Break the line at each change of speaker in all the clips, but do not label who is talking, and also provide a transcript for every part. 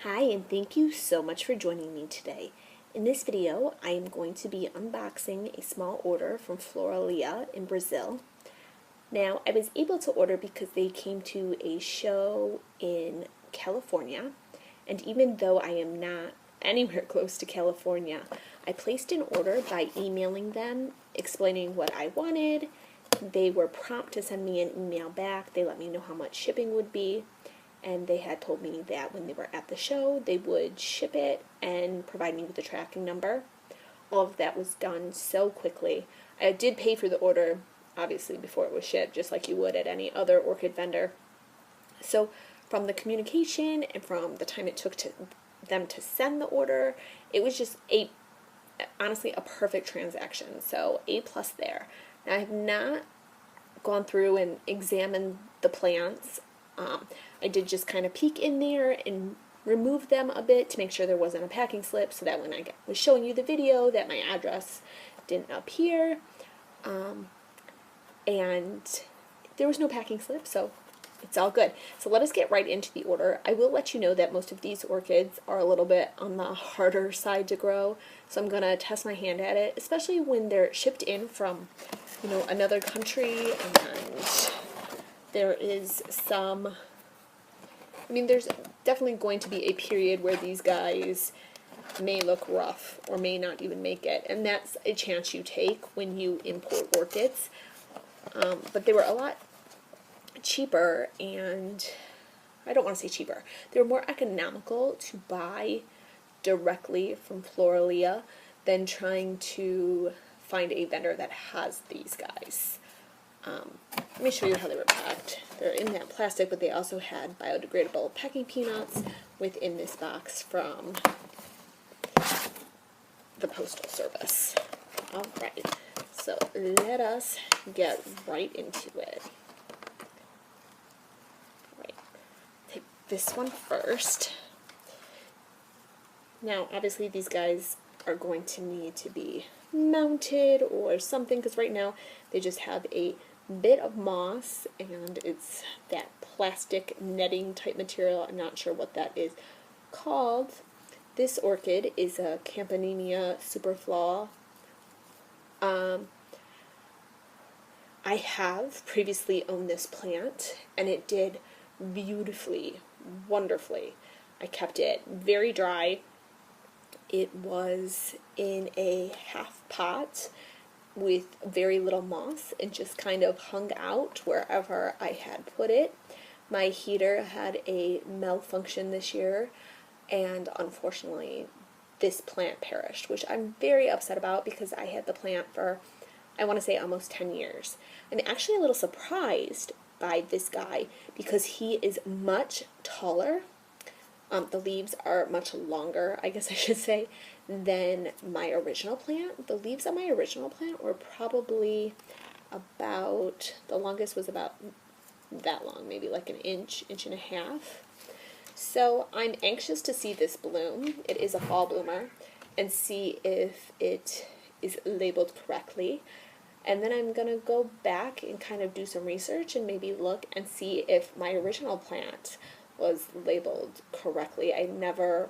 Hi, and thank you so much for joining me today. In this video, I am going to be unboxing a small order from Floralia in Brazil. Now, I was able to order because they came to a show in California, and even though I am not anywhere close to California, I placed an order by emailing them, explaining what I wanted. They were prompt to send me an email back. They let me know how much shipping would be. And they had told me that when they were at the show, they would ship it and provide me with a tracking number. All of that was done so quickly. I did pay for the order, obviously, before it was shipped, just like you would at any other orchid vendor. So from the communication and from the time it took to them to send the order, it was just honestly a perfect transaction. So A+ there. Now, I have not gone through and examined the plants. I did just kind of peek in there and remove them a bit to make sure there wasn't a packing slip, so that when I was showing you the video that my address didn't appear. And there was no packing slip, so it's all good. So let us get right into the order. I will let you know that most of these orchids are a little bit on the harder side to grow, so I'm going to test my hand at it, especially when they're shipped in from, another country, and there is there's definitely going to be a period where these guys may look rough or may not even make it, and that's a chance you take when you import orchids. But they were a lot cheaper, and I don't want to say cheaper. They were more economical to buy directly from Floralia than trying to find a vendor that has these guys. Let me show you how they were packed. They're in that plastic, but they also had biodegradable packing peanuts within this box from the Postal Service. Alright, so let us get right into it. Right, take this one first. Now, obviously these guys are going to need to be mounted or something, because right now they just have a bit of moss, and it's that plastic netting type material. I'm not sure what that is called. This orchid is a Capanemia superflua. I have previously owned this plant, and it did beautifully, wonderfully. I kept it very dry. It was in a half pot with very little moss and just kind of hung out wherever I had put it. My heater had a malfunction this year, and unfortunately this plant perished, which I'm very upset about because I had the plant for, I want to say, almost 10 years. I'm actually a little surprised by this guy because he is much taller. The leaves are much longer, I guess I should say, than my original plant. The leaves on my original plant were probably about, the longest was about that long, maybe like an inch and a half. So I'm anxious to see this bloom. It is a fall bloomer, and see if it is labeled correctly. And then I'm going to go back and kind of do some research and maybe look and see if my original plant was labeled correctly. I never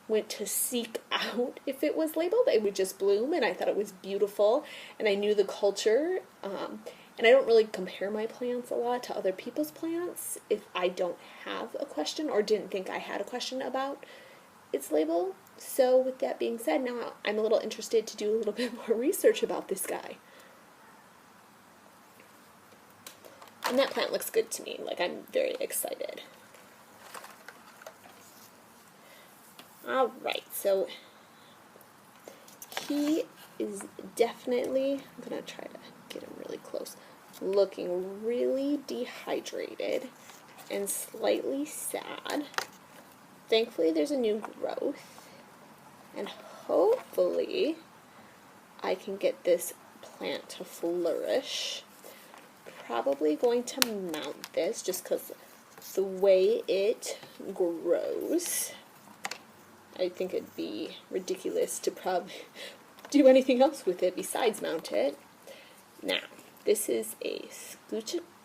went to seek out if it was labeled. It would just bloom, and I thought it was beautiful, and I knew the culture. And I don't really compare my plants a lot to other people's plants if I don't have a question or didn't think I had a question about its label. So with that being said, now I'm a little interested to do a little bit more research about this guy. And that plant looks good to me. Like, I'm very excited. Alright, so he is definitely, I'm going to try to get him really close, looking really dehydrated and slightly sad. Thankfully there's a new growth, and hopefully I can get this plant to flourish. Probably going to mount this just because the way it grows, I think it'd be ridiculous to probably do anything else with it besides mount it. Now, this is a Scuticaria.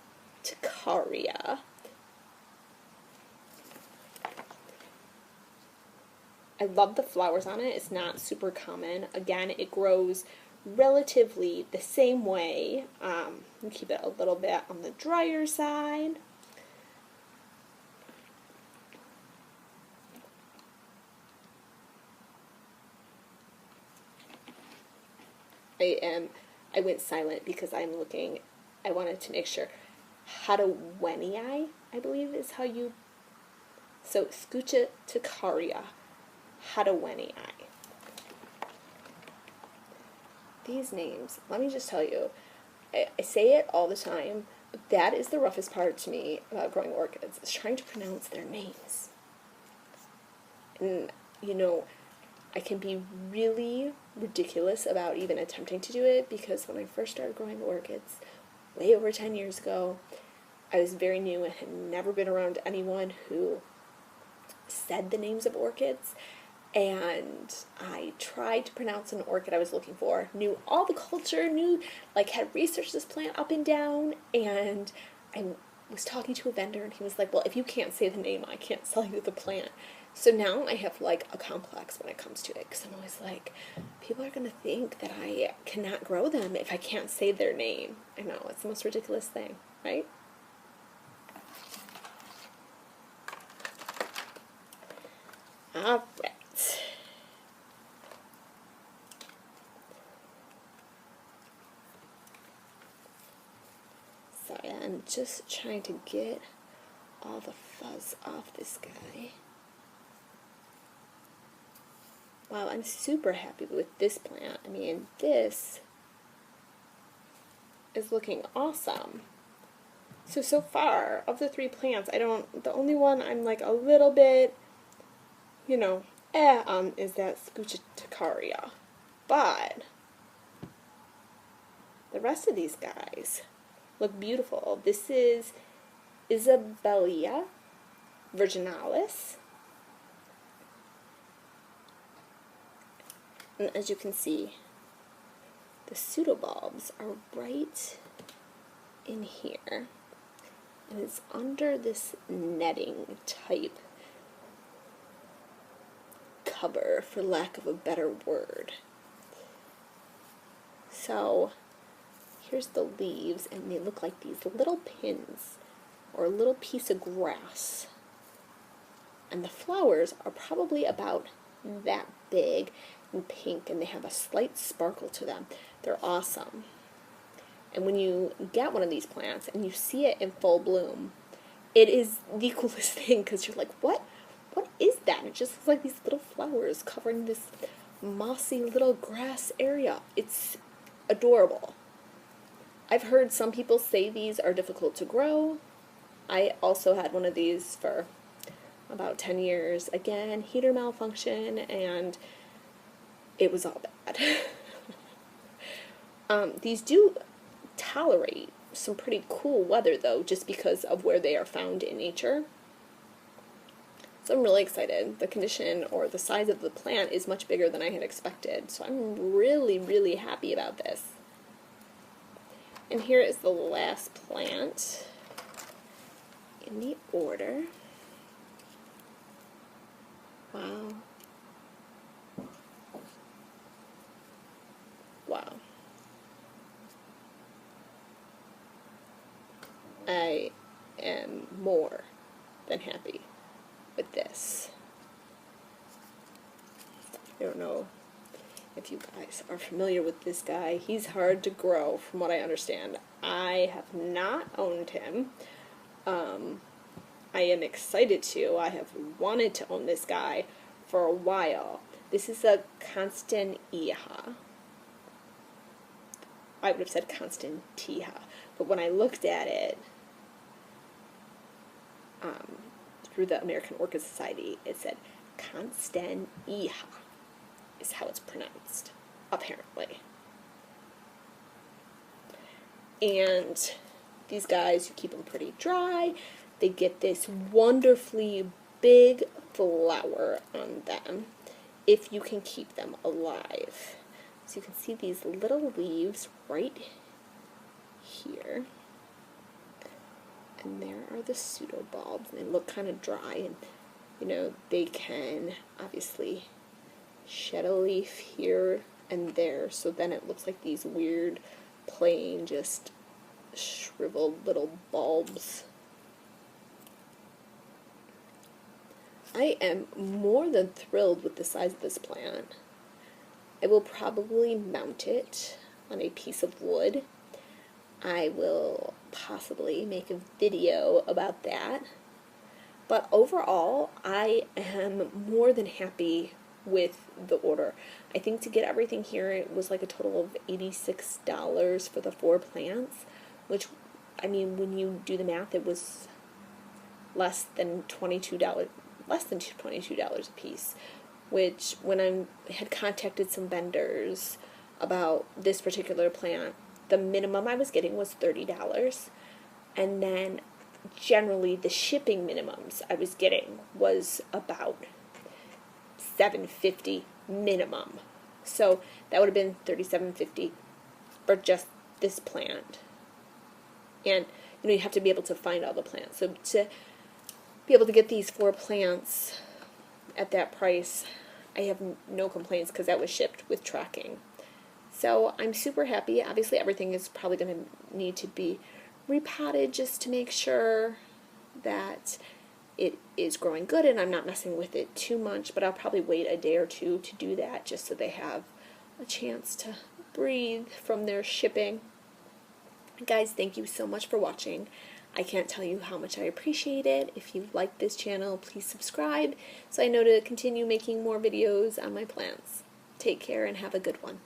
I love the flowers on it. It's not super common. Again, it grows relatively the same way. Keep it a little bit on the drier side. I went silent because I'm looking. I wanted to make sure. Hadwenii, I believe is how you. So Scuticaria, hadwenii. These names, let me just tell you, I say it all the time, but that is the roughest part to me about growing orchids, is trying to pronounce their names. And, you know, I can be really ridiculous about even attempting to do it, because when I first started growing orchids, way over 10 years ago, I was very new and had never been around anyone who said the names of orchids, and I tried to pronounce an orchid I was looking for, knew all the culture, had researched this plant up and down, and I was talking to a vendor, and he was like, well, if you can't say the name, I can't sell you the plant. So now I have, like, a complex when it comes to it, because I'm always like, people are going to think that I cannot grow them if I can't say their name. I know, it's the most ridiculous thing, right? All right. Sorry, I'm just trying to get all the fuzz off this guy. Wow, I'm super happy with this plant. I mean, this is looking awesome. So far, of the 3 plants, the only one I'm like a little bit, is that Scuticaria. But the rest of these guys look beautiful. This is Isabelia, virginallis. And as you can see, the pseudobulbs are right in here. And it's under this netting type cover, for lack of a better word. So here's the leaves, and they look like these little pins or a little piece of grass. And the flowers are probably about that big and pink, and they have a slight sparkle to them. They're awesome. And when you get one of these plants and you see it in full bloom, it is the coolest thing, because you're like, what is that? And it just looks like these little flowers covering this mossy little grass area. It's adorable. I've heard some people say these are difficult to grow. I also had one of these for about 10 years. Again, heater malfunction, and it was all bad. These do tolerate some pretty cool weather, though, just because of where they are found in nature. So I'm really excited. The condition or the size of the plant is much bigger than I had expected, so I'm really, really happy about this. And here is the last plant in the order. Wow. Wow. I am more than happy with this. I don't know if you guys are familiar with this guy. He's hard to grow, from what I understand. I have not owned him. I am excited to. I have wanted to own this guy for a while. This is a Constantia. I would have said Constantia, but when I looked at it through the American Orchid Society, it said Constantia is how it's pronounced, apparently. And these guys, you keep them pretty dry. They get this wonderfully big flower on them if you can keep them alive. So you can see these little leaves right here. And there are the pseudobulbs. They look kind of dry, and You know, they can obviously shed a leaf here and there, so then it looks like these weird, plain, just shriveled little bulbs. I am more than thrilled with the size of this plant. I will probably mount it on a piece of wood. I will possibly make a video about that. But overall, I am more than happy with the order. I think to get everything here, it was like a total of $86 for the 4 plants, which, I mean, when you do the math, it was less than $22 a piece, which when I had contacted some vendors about this particular plant, the minimum I was getting was $30, and then generally the shipping minimums I was getting was about $7.50 minimum. So that would have been $37.50 for just this plant. And you know, you have to be able to find all the plants. So to be able to get these 4 plants at that price, I have no complaints because that was shipped with tracking. So I'm super happy. Obviously everything is probably going to need to be repotted just to make sure that it is growing good and I'm not messing with it too much, but I'll probably wait a day or two to do that just so they have a chance to breathe from their shipping. Guys, thank you so much for watching. I can't tell you how much I appreciate it. If you like this channel, please subscribe so I know to continue making more videos on my plants. Take care and have a good one.